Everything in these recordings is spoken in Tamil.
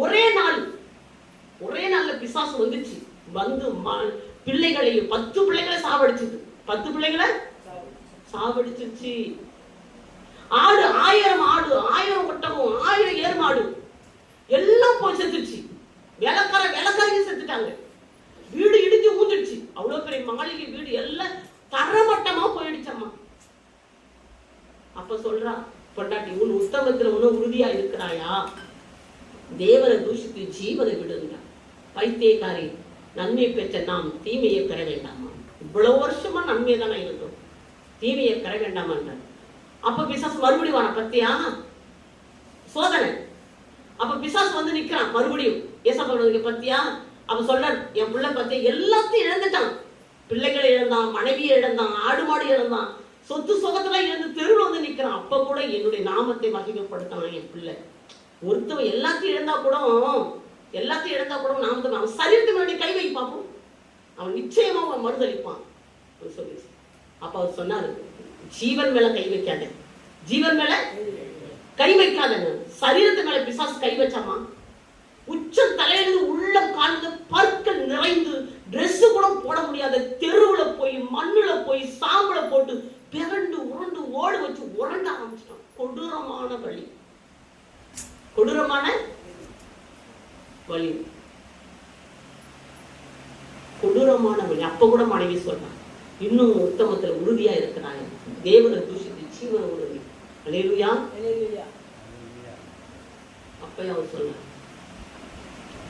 ஒரே நாள்ல பிசாசு வந்துச்சு. வந்து பிள்ளைகளை 10 பிள்ளைகளை சாவடிச்சது. 10 பிள்ளைகளை சாவடிச்சிருச்சு. ஆடு 1000 ஆடு, 1000 ஒட்டகம், 1000 ஏர்மாடு எல்லாம் போய் செத்துச்சு. வேலைக்காரங்க செத்துட்டாங்க. வீடு இடிஞ்சு ஊந்துடுச்சு. அவ்வளவு பெரிய மாளிகை வீடு எல்லாம் தரமட்டமா போயிடுச்சம்மா. அப்ப சொல்றா பொண்டாட்டி, உன் உத்தமத்துல உன்ன உறுதியா இருக்கிறாயா? தேவனை தூஷித்து ஜீவனை விடுங்க. பைத்தியக்காரி, நன்மை பெற்ற நாம் தீமையை பெற வேண்டாமா? இவ்வளவு வருஷமா நன்மை தானே இருந்தோம், தீமையை பெற வேண்டாமா? அப்ப பிசாசு மறுபடியும் வர பத்தியா சோதனை. அப்ப பிசாசு வந்து நிக்கிறான் மறுபடியும் ஏசப்படுறதுக்கு பத்தியா. அப்ப சொல்றார், என் பிள்ளை பத்தி எல்லாத்தையும் இழந்துட்டான். பிள்ளைகளை இழந்தான், மனைவியை இழந்தான், ஆடு மாடு இழந்தான், சொத்து சுகத்தெல்லாம் இழந்து தெருவில் வந்து நிக்கிறான். அப்ப கூட என்னுடைய நாமத்தை மகிமைப்படுத்தான் என் பிள்ளை. ஒருத்தவன் எல்லாத்தையும் இழந்தா கூட நாமத்தை அவன் சரீரத்துக்கு முன்னாடி கை வை பார்ப்போம், அவன் நிச்சயமா அவன் மறுதளிப்பான் சொல்லி. அப்ப அவர் சொன்னாரு, ஜீவன் மேல கை வைக்காத, ஜீவன் மேல கை வைக்காதங்க. சரீரத்து மேல பிசாசு கை வச்சாமா, உச்சம் தலையிலிருந்து உள்ள காலந்து பற்கள் நிறைந்து டிரெஸ் கூட போட முடியாத தெருவுல போய் மண்ணுல போய் சாம்பல போட்டு பிறண்டு உருண்டு ஓடு வச்சு உரண்ட ஆரம்பிச்சிட்டான். கொடூரமான வழி, கொடூரமான வழி, கொடூரமான வழி. அப்ப கூட மனைவி சொல்றான், இன்னும் உத்தமத்துல உறுதியா இருக்கிறாங்க, தேவனை தூஷித்து ஜீவன உறுதி. அல்லேலூயா. அப்ப அவர் சொன்னார்,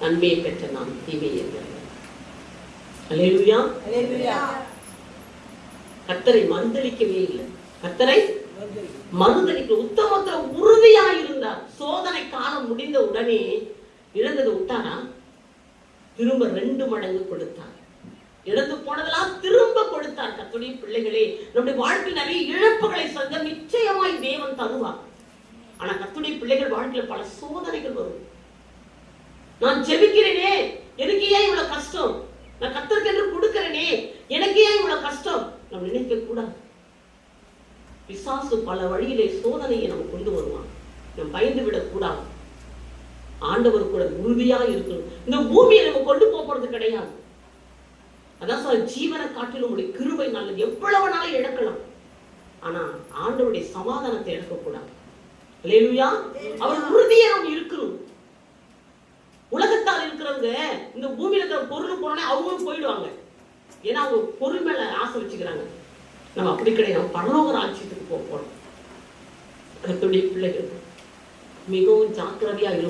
நன்மையை பெற்ற நாம் தீமையை பெற. அல்லேலூயா. கர்த்தரை மறுதலிக்கவே இல்லை, கர்த்தரை மறுதலிக்க உத்தமத்துல உறுதியா இருந்தார். சோதனை காலம் முடிந்த உடனே இழந்ததை விட்டாரா? திரும்ப 2 மடங்கு கொடுத்தார். இழந்து போனதெல்லாம் திரும்ப கொடுத்தார். கர்த்தருடைய பிள்ளைகளே, நம்முடைய வாழ்க்கையில் நிறைய இழப்புகளை சொல்ல நிச்சயமாய் தேவன் தருவார். ஆனா கர்த்தருடைய பிள்ளைகள் வாழ்க்கையில பல சோதனைகள் வரும். நான் ஜெபிக்கிறேனே, எனக்கு ஏன் இவ்வளவு கஷ்டம்? நான் கர்த்தருக்கு என்று கொடுக்கிறேனே, எனக்கு ஏன் இவ்வளவு கஷ்டம்? நம்ம நினைக்க கூடாது. பிசாசு பல வழியிலே சோதனையை நம்ம கொண்டு வருவான். நம்ம பயந்து விடக் கூடாது. ஆண்டவர் கூட உறுதியா இருக்கணும். இந்த பூமியை நம்ம கொண்டு போறது கிடையாது. அதான் சொல்ல, ஜீவனை காட்டிலும் உங்களுடைய கிருபை நல்லது. எவ்வளவு நாளும் இழக்கலாம், ஆனா ஆண்டவருடைய சமாதானத்தை இழக்கக்கூடாது. அல்லேலூயா. அவர் உறுதியா நம்ம இருக்கணும். உலகத்தால் இருக்கிறவங்க இந்த பூமியில இருக்கிற பொருள் போனோடனே அவங்களும் போயிடுவாங்க. ஏன்னா அவங்க பொருள் மேல ஆசை வச்சுக்கிறாங்க. நம்ம அப்படி கிடையாது. பரலோக ராஜ்யத்துக்கு போக போறோம். கர்த்தருடைய பிள்ளைகள் மிகவும் ஜாக்கிரதையா இருக்கும்.